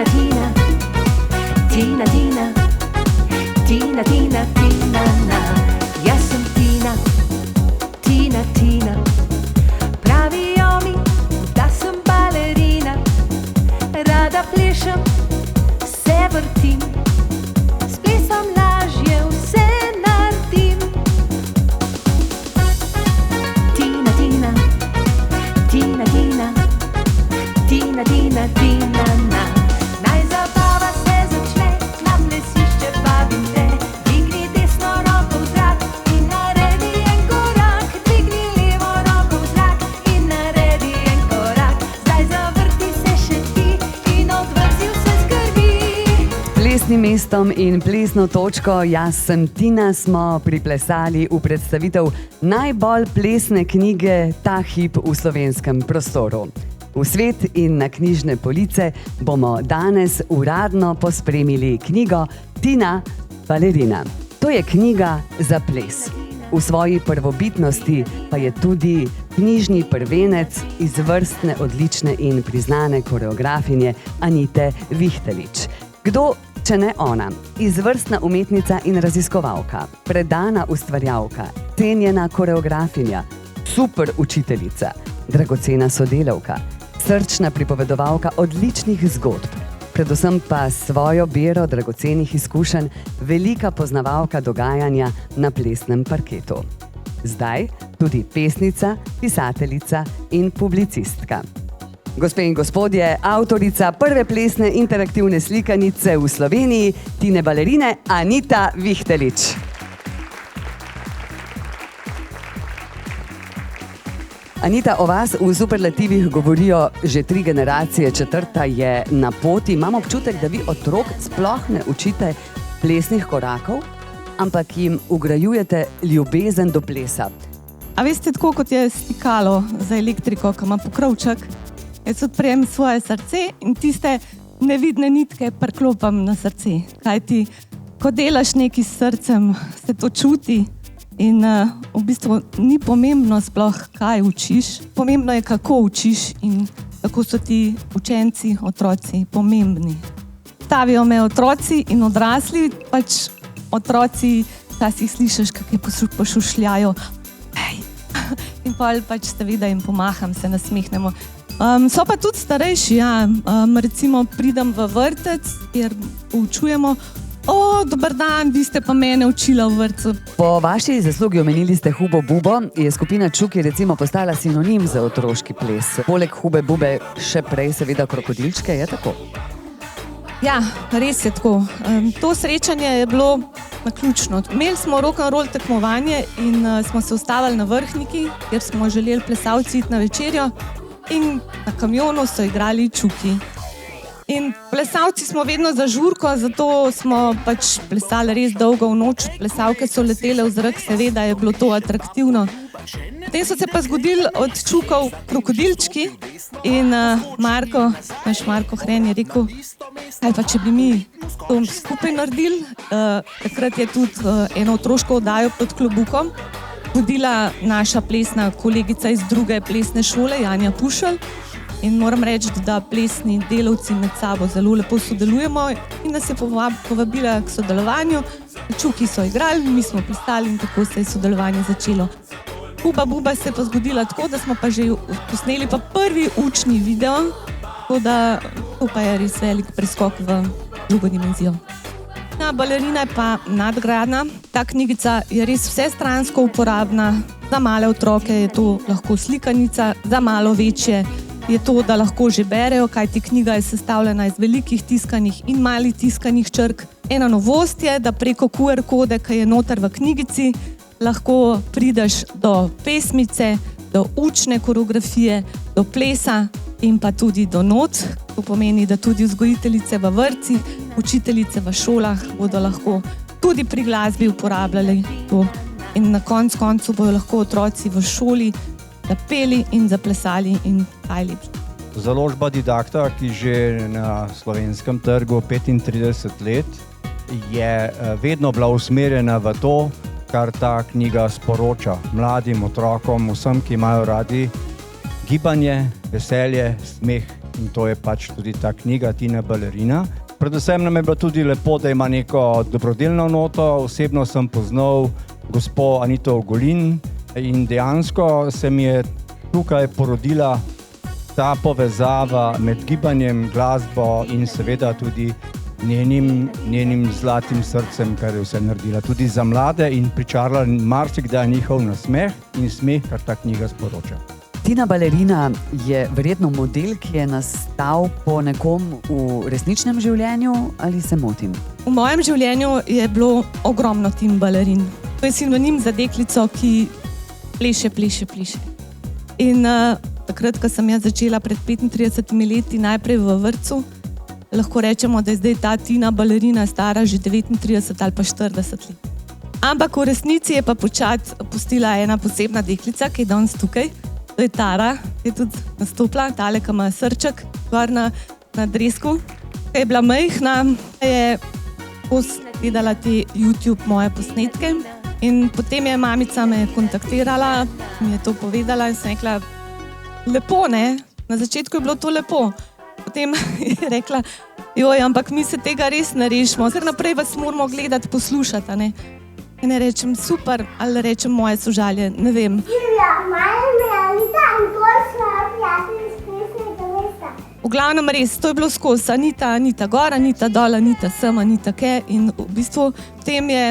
Tina, Tina, Tina, Tina, Tina, Tina, Tina, na. Jaz sem Tina, Tina, Tina. Pravijo mi, da sem balerina, rada plešem, se vrtim, s plesom lažje vse naredim. Tina, Tina, Tina, Tina, Tina, Tina, Tina, na. Naj zabava se začne, na plesišče vabim te. Dvigni desno roko v zrak in naredi en korak. Dvigni levo roko v zrak in naredi en korak. Zdaj zavrti se še ti in odvrti vse skrbi. Plesnim mestom in plesno točko Jaz sem Tina smo priplesali v predstavitev najbolj plesne knjige ta hip v slovenskem prostoru. V svet in na knjižne police bomo danes uradno pospremili knjigo Tina, balerina. To je knjiga za ples. V svoji prvobitnosti pa je tudi knjižni prvenec izvrstne, odlične in priznane koreografinje Anite Vihtelič. Kdo, če ne ona, izvrstna umetnica in raziskovalka, predana ustvarjalka, cenjena koreografinja, super učiteljica, dragocena sodelavka, srčna pripovedovalka odličnih zgodb, predvsem pa s svojo bero dragocenih izkušenj velika poznavalka dogajanja na plesnem parketu. Zdaj tudi pesnica, pisateljica in publicistka. Gospe in gospodje, avtorica prve plesne interaktivne slikanice v Sloveniji, Tine balerine, Anita Vihtelič. Anita, o vas v superlativih govorijo že 3 generacije, 4. je na poti. Imam občutek, da vi otrok sploh ne učite plesnih korakov, ampak jim vgrajujete ljubezen do plesa. A veste, tako kot je stikalo za elektriko, ki ima pokrovček, jaz odprem svoje srce in tiste nevidne nitke priklopam na srce. Kajti, ko delaš nekaj s srcem, se to čuti. In v bistvu ni pomembno sploh, kaj učiš, pomembno je, kako učiš in kako so ti učenci, otroci pomembni. Stavijo me otroci in odrasli, pač otroci včasih slišiš, kako pošušljajo. Hej! In pač seveda jim pomaham, se nasmehnemo. So pa tudi starejši, ja. Recimo pridem v vrtec, kjer poučujemo. O, dober dan, vi ste pa mene učila v vrtcu. Po vaši zaslugi, omenili ste Hubo Bubo, je skupina Čuki recimo postala sinonim za otroški ples. Poleg Hube Bube še prej seveda krokodilčke, je tako? Ja, res je tako. To srečanje je bilo naključno. Imeli smo rock'n'roll tekmovanje in smo se ustavili na Vrhniki, kjer smo želeli plesalci iti na večerjo in na kamionu so igrali Čuki. In plesalci smo vedno za žurko, zato smo pač plesali res dolgo v noč. Plesalke so letele v zrak, seveda je bilo to atraktivno. Potem so se pa zgodili od Čukov krokodilčki in naš Marko Hren je rekel, kaj pa če bi mi to skupaj naredili. Takrat je tudi eno otroško oddajo pod klobukom vodila naša plesna kolegica iz druge plesne šole, Janja Pušelj. In moram reči, da plesni delavci med sabo zelo lepo sodelujemo in nas je povabila k sodelovanju. Čuki so igrali, mi smo plesali in tako se je sodelovanje začelo. Huba Buba se je pa zgodila tako, da smo pa že posneli pa prvi učni video, tako da to pa je res velik preskok v drugo dimenzijo. Balerina je pa nadgradna. Ta knjigica je res vsestransko uporabna. Za male otroke je to lahko slikanica, za malo večje je to, da lahko že berejo, kajti knjiga je sestavljena iz velikih tiskanih in malih tiskanih črk. Ena novost je, da preko QR kode, ki je noter v knjigici, lahko prideš do pesmice, do učne koreografije, do plesa in pa tudi do not. To pomeni, da tudi vzgojiteljice v vrtcih, učiteljice v šolah bodo lahko tudi pri glasbi uporabljali to. In na koncu bodo lahko otroci v šoli zapeli in zaplesali in kaj lepše. Založba Didakta, ki že na slovenskem trgu 35 let, je vedno bila usmerjena v to, kar ta knjiga sporoča mladim otrokom, vsem, ki imajo radi gibanje, veselje, smeh in to je pač tudi ta knjiga Tina Balerina. Predvsem nam je bilo tudi lepo, da ima neko dobrodelno noto. Osebno sem poznal gospo Anito Ogulin in dejansko se mi je tukaj porodila ta povezava med gibanjem, glasbo in seveda tudi njenim zlatim srcem, kar je vse naredila tudi za mlade in pričarala marsikdaj njihov nasmeh in smeh, kar ta knjiga sporoča. Tina Balerina je verjetno model, ki je nastal po nekom v resničnem življenju, ali se motim? V mojem življenju je bilo ogromno Tina Balerin. To je sinonim za deklico, ki pleše. In takrat, ko sem jaz začela pred 35 leti najprej v vrtcu, lahko rečemo, da je zdaj ta Tina Balerina stara že 39 ali pa 40 let. Ampak v resnici je pa počat pustila ena posebna deklica, ki je danes tukaj. To je Tara, ki je tudi nastopila, tale, ki ima srček gor na dresku. Ko je bila majhna, je gledala te YouTube moje posnetke in potem je mamica me kontaktirala, mi je to povedala in sem rekla, lepo, ne? Na začetku je bilo to lepo. Potem je rekla, joj, ampak mi se tega res ne rešimo, ker naprej vas moramo gledati, poslušati, ne? In ne rečem super, ali rečem moje sožalje, ne vem. V glavnem res, to je bilo skozi Anita gor, Anita dol, Anita sem, Anita ke in v bistvu potem je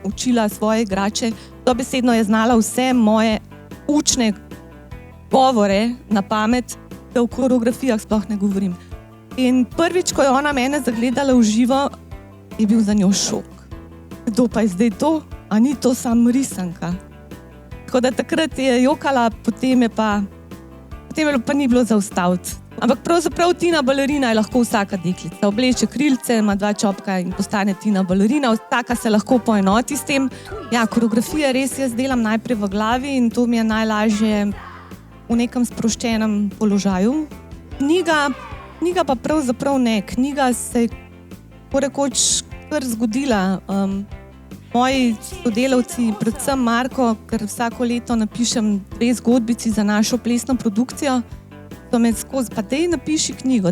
učila svoje igrače. Dobesedno je znala vse moje učne govore na pamet, da v koreografijah sploh ne govorim. In prvič, ko je ona mene zagledala v živo, je bil za njo šok. Kdo pa je zdaj to? A ni to samo risanka? Tako da takrat je jokala, potem je pa ni bilo zaustaviti. Ampak pravzaprav Tina Balerina je lahko vsaka deklica. Obleče krilce, ima 2 čopka in postane Tina Balerina. Vsaka se lahko poenoti s tem. Ja, koreografije res jaz delam najprej v glavi in to mi je najlažje v nekem sproščenem položaju. Knjiga pa pravzaprav ne. Knjiga se je porekoč kar zgodila. Moji sodelavci, predvsem Marko, ker vsako leto napišem 2 zgodbici za našo plesno produkcijo, so me skozi, pa daj napiši knjigo.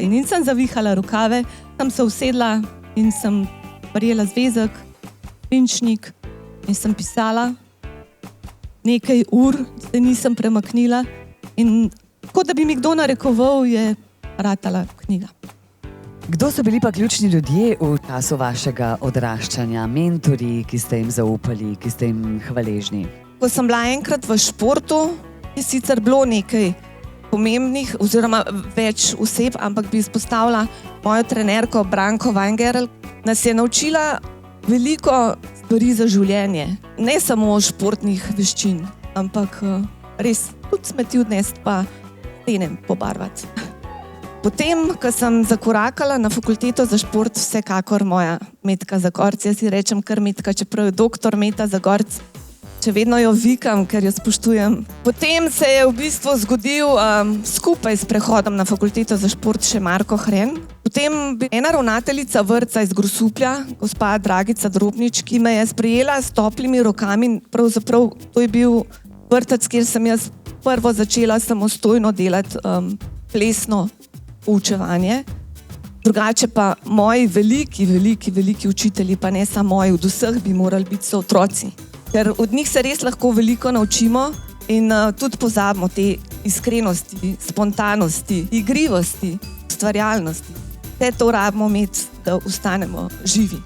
In nisem zavihala rokave, sem se usedla in sem prijela zvezek, pinčnik in sem pisala nekaj ur, se nisem premaknila in kot da bi mi kdo narekoval, je ratala knjiga. Kdo so bili pa ključni ljudje v času vašega odraščanja, mentorji, ki ste jim zaupali, ki ste jim hvaležni? Ko sem bila enkrat v športu, je sicer bilo nekaj pomembnih oziroma več oseb, ampak bi izpostavila mojo trenerko Branko Weingerl. Nas je naučila veliko stvari za življenje. Ne samo športnih veščin, ampak res tudi smeti odnesti pa stene pobarvati. Potem, ko sem zakorakala na fakulteto za šport, vsekakor moja Metka Zagorc, jaz si rečem kar Metka, čeprav je doktor Meta Zagorc, če vedno jo vikam, ker jo spoštujem. Potem se je v bistvu zgodil skupaj s prehodom na fakulteto za šport še Marko Hren. Potem ena ravnateljica vrtca iz Grosuplja, gospa Dragica Drobnič, ki me je sprejela s toplimi rokami. Pravzaprav to je bil vrtec, kjer sem jaz prvo začela samostojno delati plesno poučevanje. Drugače pa moji veliki učitelji, pa ne samo moji, od vseh bi morali biti so otroci. Ker od njih se res lahko veliko naučimo in tudi pozabimo te iskrenosti, spontanosti, igrivosti, ustvarjalnosti. Vse to rabimo imeti, da ostanemo živi.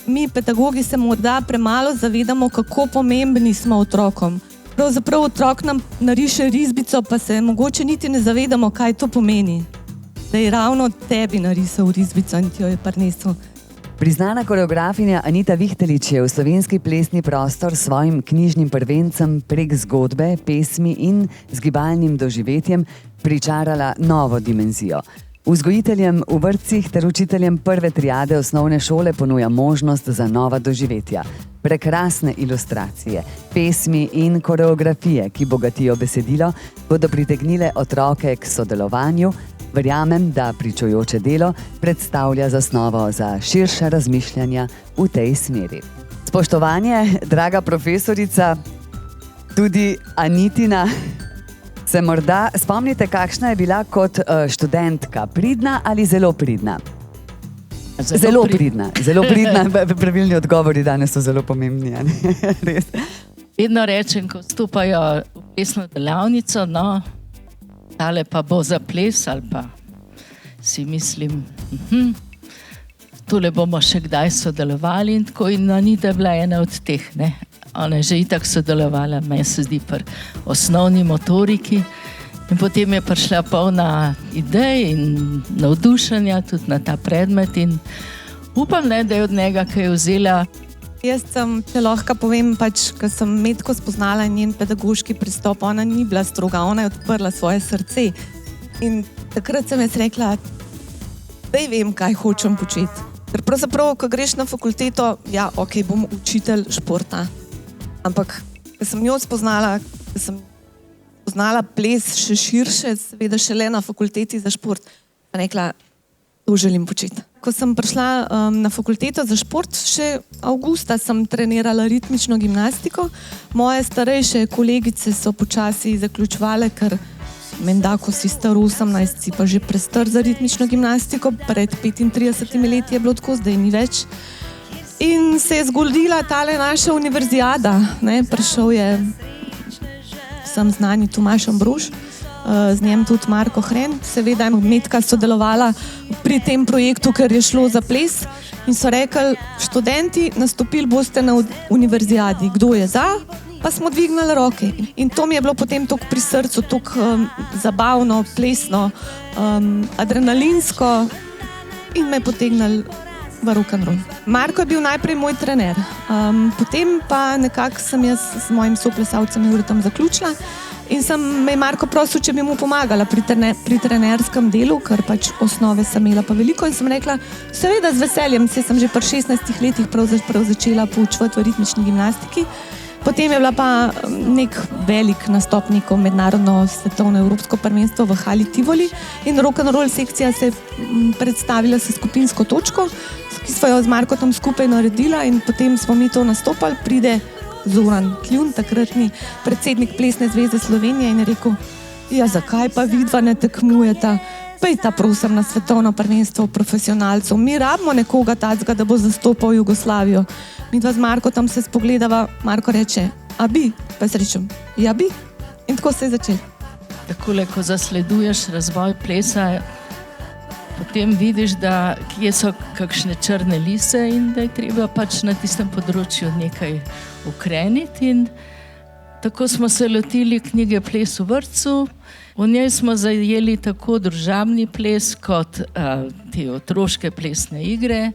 Mi, pedagogi, se morda premalo zavedamo, kako pomembni smo otrokom. Pravzaprav otrok nam nariše risbico, pa se mogoče niti ne zavedamo, kaj to pomeni. Da je ravno tebi narisal risbico in ti jo je prinesel. Priznana koreografinja Anita Vihtelič je v slovenski plesni prostor s svojim knjižnim prvencem prek zgodbe, pesmi in z gibalnim doživetjem pričarala novo dimenzijo. Vzgojiteljem v vrtcih ter učiteljem prve triade osnovne šole ponuja možnost za nova doživetja. Prekrasne ilustracije, pesmi in koreografije, ki bogatijo besedilo, bodo pritegnile otroke k sodelovanju. Verjamem, da pričujoče delo predstavlja zasnovo za širša razmišljanja v tej smeri. Spoštovanje, draga profesorica, tudi Anitina Se morda spomnite, kakšna je bila kot študentka? Pridna ali zelo pridna? Zelo pridna. Pravilni odgovori danes so zelo pomembni. Res. Vedno rečem, ko vstopajo v plesno delavnico, no, tale pa bo za ples, ali pa si mislim, tole bomo še kdaj sodelovali in tako, in Anita je bila ena od teh, ne. Ona je že itak sodelovala, meni se zdi, pri osnovni motoriki. In potem je prišla polna idej in navdušenja tudi na ta predmet in upam, ne, da je od njega kaj vzela. Jaz sem, če lahko povem, pač, ko sem Metko spoznala njen pedagoški pristop, ona ni bila stroga, ona je odprla svoje srce. In takrat sem jaz rekla, da vem, kaj hočem početi. Ker pravzaprav, ko greš na fakulteto, ja, ok, bom učitelj športa. Ampak, ko sem jo spoznala, ko sem spoznala ples še širše, seveda šele na fakulteti za šport, pa rekla, to želim početi. Ko sem prišla na fakulteto za šport, še avgusta sem trenirala ritmično gimnastiko. Moje starejše kolegice so počasi zaključovale, ker menda, ko si star 18, si pa že prestar za ritmično gimnastiko. Pred 35 leti je bilo tako, zdaj ni več. In se je zgodila tale naša univerzijada. Prišel je sem znani Tomaž Ambrož, z njem tudi Marko Hren. Seveda je Metka sodelovala pri tem projektu, ker je šlo za ples in so rekli, študenti, nastopili boste na univerzijadi. Kdo je za? Pa smo dvignili roke. In to mi je bilo potem toliko pri srcu, toliko zabavno, plesno, adrenalinsko in me je potegnil v rock'n'roll. Marko je bil najprej moj trener, potem pa nekako sem jaz s mojim soplesalcem Juretom zaključila in me je Marko prosil, če bi mu pomagala pri trenerskem delu, ker pač osnove sem imela pa veliko in sem rekla, seveda z veseljem, saj sem že pri 16 letih prav začela poučevati v ritmični gimnastiki. Potem je bila pa nek velik nastop, neko mednarodno svetovno evropsko prvenstvo v Hali Tivoli in rock'n'roll sekcija se je predstavila s skupinsko točko, ki smo jo z Markotom skupaj naredila in potem smo mi to nastopali. Pride Zoran Kljun, takratni predsednik Plesne zveze Slovenije in je rekel, ja, zakaj pa vidva ne tekmujeta? Pejta prosim na svetovno prvenstvo profesionalcev. Mi rabimo nekoga tacga, da bo zastopal Jugoslavijo. Mi dva z Markotom se spogledava, Marko reče, a bi? Pa jaz rečem, ja bi. In tako se je začelo. Takole, ko zasleduješ razvoj plesa, potem vidiš, da kje so kakšne črne lise in da je treba pač na tistem področju nekaj ukreniti. In tako smo se lotili knjige Ples v vrtcu. V njej smo zajeli tako družabni ples kot te otroške plesne igre.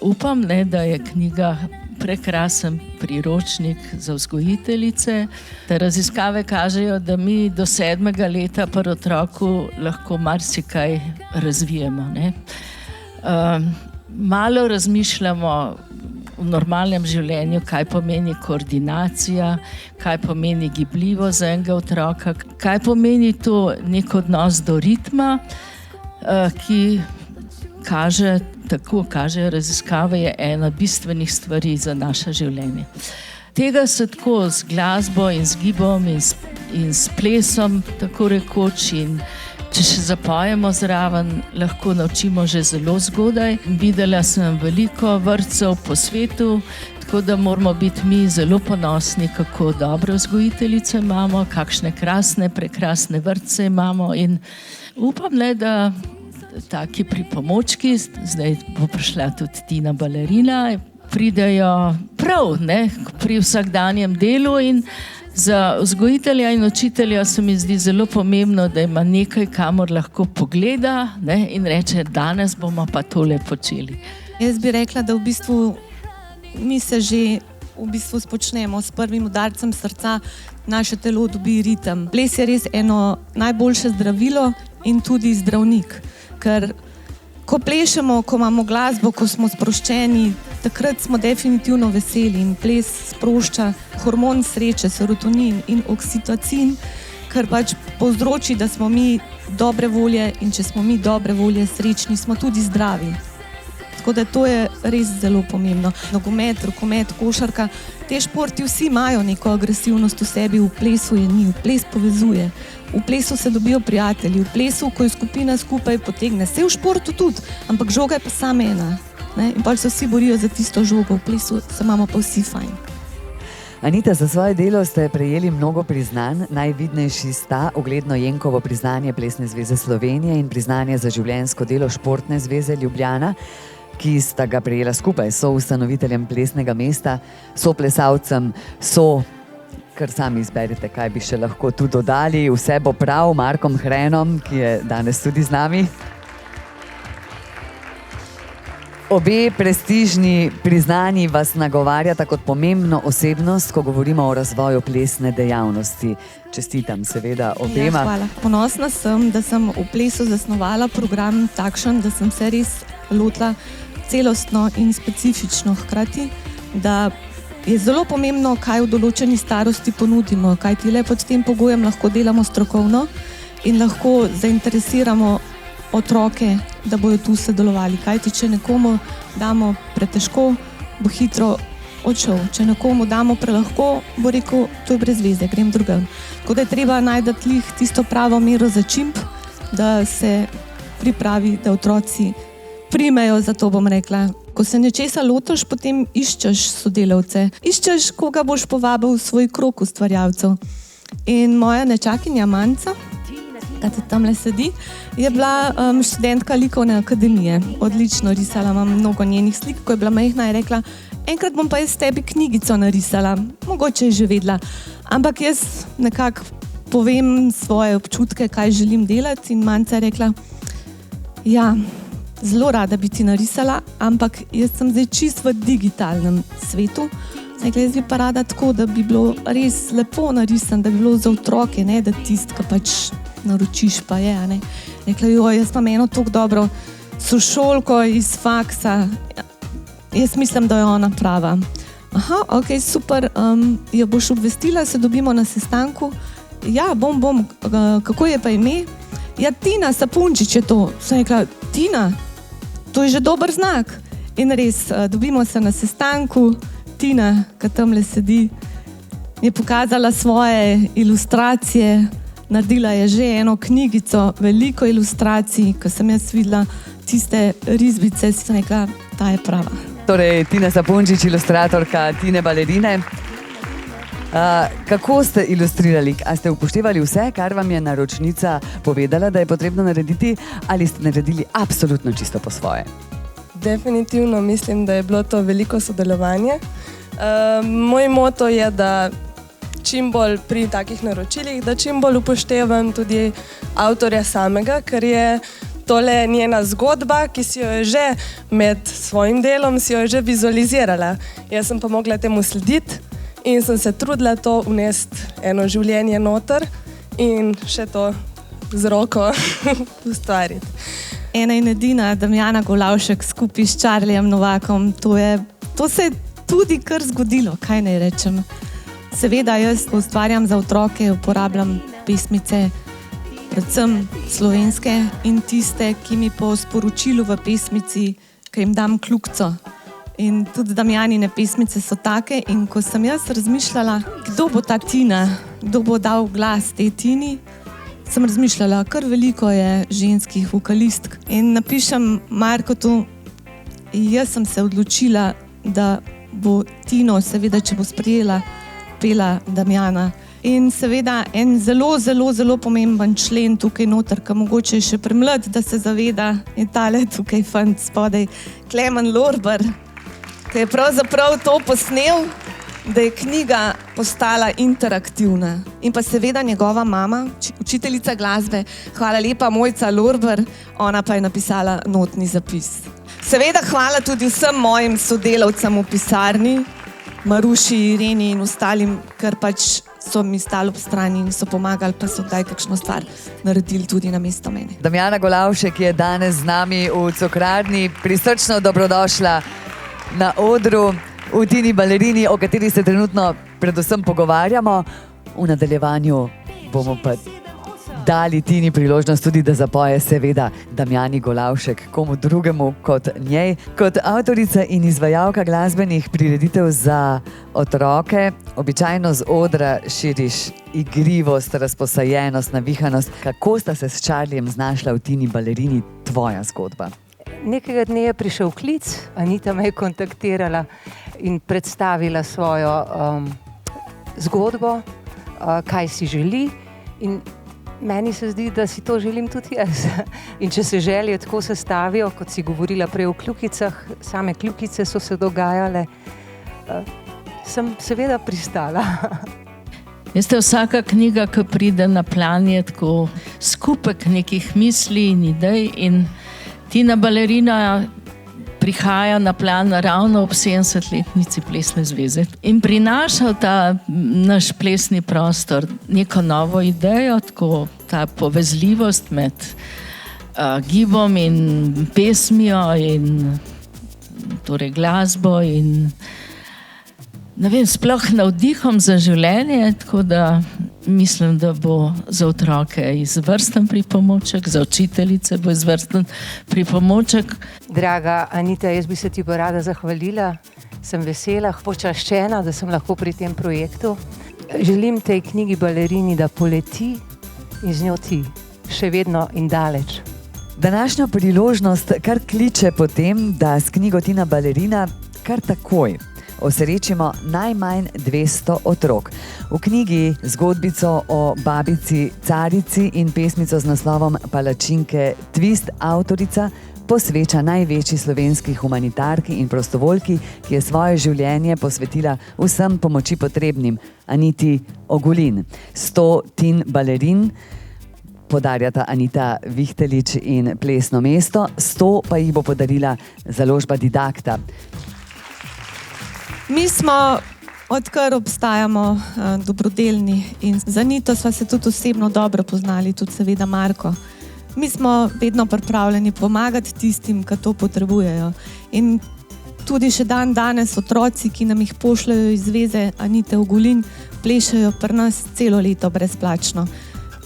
Upam, ne, da je knjiga prekrasen priročnik za vzgojiteljice. Te raziskave kažejo, da mi do 7. leta pri otroku lahko marsikaj razvijemo, ne. Malo razmišljamo v normalnem življenju, kaj pomeni koordinacija, kaj pomeni gibljivost za enega otroka, kaj pomeni to nek odnos do ritma, ki kaže, tako kažejo raziskave, je ena bistvenih stvari za naše življenje. Tega se tako z glasbo in z gibom in s plesom, tako rekoč, in če še zapojemo zraven, lahko naučimo že zelo zgodaj. Videla sem veliko vrtcev po svetu, tako da moramo biti mi zelo ponosni, kako dobre vzgojiteljice imamo, kakšne krasne, prekrasne vrtce imamo in upam, ne, da taki pripomočki, zdaj bo prišla tudi Tina balerina, pridejo prav, ne, pri vsakdanjem delu in za vzgojitelja in učitelja se mi zdi zelo pomembno, da ima nekaj, kamor lahko pogleda, ne, in reče, danes bomo pa tole počeli. Jaz bi rekla, da v bistvu mi se že spočnemo s prvim udarcem srca, naše telo dobi ritem. Ples je res eno najboljše zdravilo in tudi zdravnik. Ker ko plešemo, ko imamo glasbo, ko smo sproščeni, takrat smo definitivno veseli in ples sprošča hormon sreče, serotonin in oksitocin, kar pač povzroči, da smo mi dobre volje in če smo mi dobre volje srečni, smo tudi zdravi. Tako da to je res zelo pomembno. Nogomet, rokomet, košarka, te športi vsi imajo neko agresivnost v sebi, v plesu je ni, v ples povezuje. V plesu se dobijo prijatelji, v plesu, ko je skupina skupaj potegne. Se v športu tudi, ampak žoga je pa sama ena. Ne? In pa se vsi borijo za tisto žogo, v plesu se imamo pa vsi fajn. Anita, za svoje delo ste prejeli mnogo priznanj. Najvidnejši sta ugledno Jenkovo priznanje Plesne zveze Slovenije in priznanje za življenjsko delo Športne zveze Ljubljana, ki sta ga prejela skupaj s soustanoviteljem Plesnega mesta, soplesalcem, kar sami izberite, kaj bi še lahko tu dodali. Vse bo prav, Markom Hrenom, ki je danes tudi z nami. Obe prestižni priznanji vas nagovarjata kot pomembno osebnost, ko govorimo o razvoju plesne dejavnosti. Čestitam seveda obema. Ja, hvala. Ponosna sem, da sem v plesu zasnovala program takšen, da sem se res lotila celostno in specifično hkrati, da je zelo pomembno, kaj v določeni starosti ponudimo, kajti le pod tem pogojem lahko delamo strokovno in lahko zainteresiramo otroke, da bodo tu sodelovali. Kajti, če nekomu damo pretežko, bo hitro odšel. Če nekomu damo prelahko, bo rekel, to je brez veze, grem drugam. Tako da je treba najti tisto pravo mero začimb, da se pripravi, da otroci primejo, zato bom rekla. Ko se nečesa lotiš, potem iščeš sodelavce. Iščeš, koga boš povabil v svoj krog ustvarjalcev. In moja nečakinja Manca, ta tudi tamle sedi, je bila študentka likovne akademije. Odlično risala, imam mnogo njenih slik. Ko je bila majhna, je rekla, enkrat bom pa jaz tebi knjigico narisala. Mogoče je že vedela. Ampak jaz nekako povem svoje občutke, kaj želim delati. In Manca je rekla, ja, zelo rada bi ti narisala, ampak jaz sem zdaj čist v digitalnem svetu. Rekla, jaz bi pa rada tako, da bi bilo res lepo narisan, da bi bilo za otroke, ne da tist, ki pač naročiš pa je, ne. Rekla, jaz pa eno tako dobro sošolko iz faksa, jaz mislim, da je ona prava. Aha, ok, super, jo boš obvestila, se dobimo na sestanku. Ja, bom, kako je pa ime? Ja, Tina Sapunčič je to. Sem rekla, Tina, to je že dober znak. In res, dobimo se na sestanku, Tina, ki tamle sedi, je pokazala svoje ilustracije, naredila je že eno knjigico, veliko ilustracij, ko sem jaz videla tiste risbice, si sem rekla, ta je prava. Torej, Tina Sapunčič, ilustratorka Tine Balerine. Kako ste ilustrirali? A ste upoštevali vse, kar vam je naročnica povedala, da je potrebno narediti, ali ste naredili absolutno čisto po svoje? Definitivno mislim, da je bilo to veliko sodelovanje. Moj moto je, da čim bolj pri takih naročilih, da čim bolj upoštevam tudi avtorja samega, ker je tole njena zgodba, ki si jo je že med svojim delom si jo je že vizualizirala. Jaz sem pa mogla temu slediti in sem se trudila to vnesti eno življenje noter in še to z roko ustvariti. Ena in edina Damjana Golavšek skupaj s Čarlijem Novakom, to se je tudi kar zgodilo, kaj naj rečem. Seveda jaz ustvarjam za otroke, uporabljam pesmice, predvsem slovenske in tiste, ki mi po sporočilu v pesmici, ki jim dam kljukco. In tudi Damjanine pesmice so take in ko sem jaz razmišljala, kdo bo ta Tina, kdo bo dal glas tej Tini, sem razmišljala, kar veliko je ženskih vokalistk. In napišem Markotu, jaz sem se odločila, da bo Tino, seveda, če bo sprejela, pela Damjana. In seveda en zelo, zelo, zelo pomemben člen tukaj noter, ki mogoče je še premlad, da se zaveda, je tale tukaj fant spodaj, Klemen Lorber, ki je pravzaprav to posnel, da je knjiga postala interaktivna. In pa seveda njegova mama, učiteljica glasbe, hvala lepa Mojca Lorber, ona pa je napisala notni zapis. Seveda hvala tudi vsem mojim sodelavcem v pisarni, Maruši, Ireni in ostalim, ker pač so mi stali ob strani in so pomagali, pa so kdaj kakšno stvar naredili tudi namesto mene. Damjana Golavšek je danes z nami v Cokrarni. Prisrčno dobrodošla na odru v Tini Balerini, o kateri se trenutno predvsem pogovarjamo. V nadaljevanju bomo pa dali Tini priložnost tudi, da zapoje, seveda Damjani Golavšek, komu drugemu kot njej. Kot avtorica in izvajalka glasbenih prireditev za otroke, običajno z odra širiš igrivost, razposajenost, navihanost. Kako sta se s Charliem znašla v Tini Balerini, tvoja zgodba? Nekega dne je prišel klic, Anita me je kontaktirala in predstavila svojo zgodbo, kaj si želi, in meni se zdi, da si to želim tudi jaz. In če se želje tako sestavijo, kot si govorila prej o kljukicah, same kljukice so se dogajale, sem seveda pristala. Veste, vsaka knjiga, ki pride na plan, je tako skupek nekih misli in idej, in Tina Balerina prihaja na plan ravno ob 70-letnici Plesne zveze in prinaša v ta naš plesni prostor neko novo idejo, tako ta povezljivost med gibom in pesmijo in torej glasbo in ne vem, sploh navdihom za življenje, tako da mislim, da bo za otroke izvrsten pripomoček, za učiteljice bo izvrsten pripomoček. Draga Anita, jaz bi se ti pa rada zahvalila. Sem vesela, počaščena, da sem lahko pri tem projektu. Želim tej knjigi Balerini, da poleti in z njo ti, še vedno in daleč. Današnja priložnost kar kliče po tem, da s knjigo Tina Balerina kar takoj osrečimo najmanj 200 otrok. V knjigi zgodbico o babici Carici in pesmico z naslovom Palačinke Twist avtorica posveča največji slovenski humanitarki in prostovoljki, ki je svoje življenje posvetila vsem pomoči potrebnim, Aniti Ogulin. 100 Tin Balerin podarjata Anita Vihtelič in Plesno mesto, 100 pa jih bo podarila založba Didakta. Mi smo, odkar obstajamo, dobrodelni in z Anito sva se tudi osebno dobro poznali, tudi seveda Marko. Mi smo vedno pripravljeni pomagati tistim, ki to potrebujejo. In tudi še danes otroci, ki nam jih pošljajo iz zveze Anite Ogulin, plešejo pri nas celo leto brezplačno.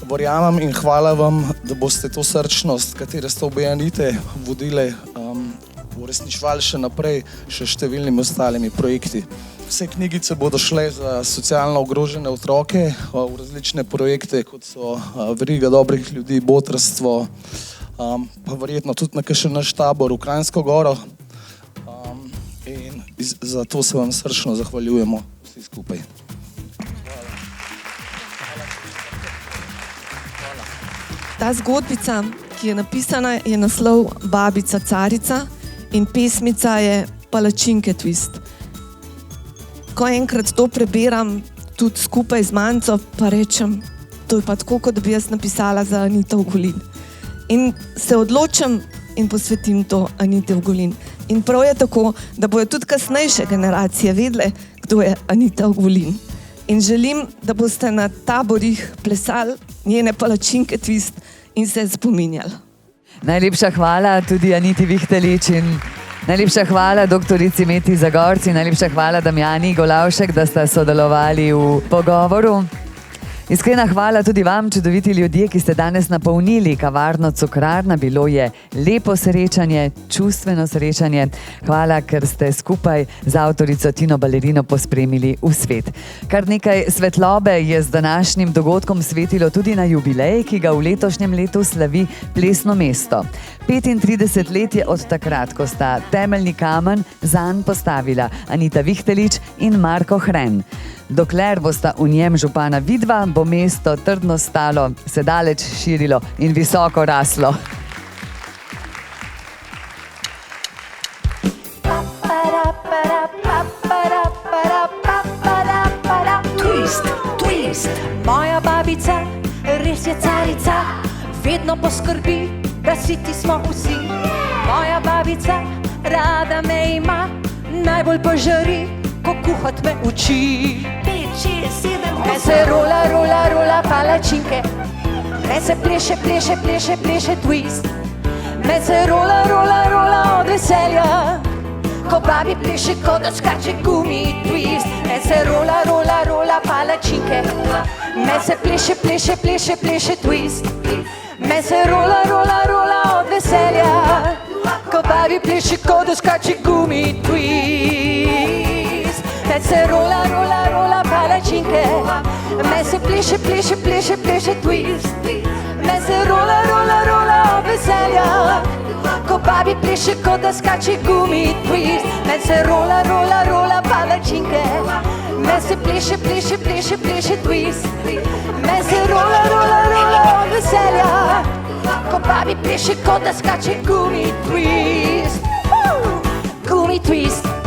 Verjamem in hvala vam, da boste to srčnost, katere ste obe Anite vodile, uresničevali še naprej, še številnimi ostalimi projekti. Vse knjigice bodo šle za socialno ogrožene otroke v različne projekte, kot so Veriga dobrih ljudi, Botrstvo, pa verjetno tudi na kakšen naš tabor v Kranjsko Goro. In za to se vam srčno zahvaljujemo vsi skupaj. Ta zgodbica, ki je napisana, je naslov Babica Carica in pesmica je Palačinke Twist. Ko enkrat to preberam, tudi skupaj z Manco, pa rečem, to je pa tako, kot da bi jaz napisala za Anito Ogulin. In se odločim in posvetim to Anite Ogulin. In prav je tako, da bojo tudi kasnejše generacije vedle, kdo je Anita Ogulin. In želim, da boste na taborih plesali njene Palačinke Twist in se spominjali. Najlepša hvala tudi Aniti Vihtelič in najlepša hvala doktorici Meti Zagorci, najlepša hvala Damjani Golavšek, da sta sodelovali v pogovoru. Iskrena hvala tudi vam, čudoviti ljudje, ki ste danes napolnili kavarno Cukrarna. Bilo je lepo srečanje, čustveno srečanje. Hvala, ker ste skupaj z avtorico Tino Balerino pospremili v svet. Kar nekaj svetlobe je z današnjim dogodkom svetilo tudi na jubilej, ki ga v letošnjem letu slavi Plesno mesto. 35 let je od takrat, ko sta temeljni kamen zanj postavila Anita Vihtelič in Marko Hren. Dokler bosta v njem župana vidva, bo mesto trdno stalo, se daleč širilo in visoko raslo. Twist, twist. Moja babica, res je carica, vedno poskrbi, da siti smo vsi. Moja babica rada me ima, najbolj pa žari, ko kuhat me uči. 5, 6, 7, 8. Me se rola, rola, rola palačinke, me se pleše, pleše, pleše, pleše twist. Me se rola, rola, rola od veselja, ko babi pleše, ko da skače gumi twist. Me se rola, rola, rola palačinke, me se pleše, pleše, pleše, pleše twist. Me se rola, rola, rola od veselja, ko babi pleše, ko da skače gumi twist. Me se rola, rola, rola palačinke, me se pleše, pleše, pleše, pleše twist. Me se rola, rola, rola od veselja, ko babi pleše, ko da skače gumi twist. Me se rola, rola, rola palačinke, me se pleše, pleše, pleše, pleše twist. Me se rola, rola, rola od veselja, ko babi pleše, ko da skače gumi twist. Gumi twist.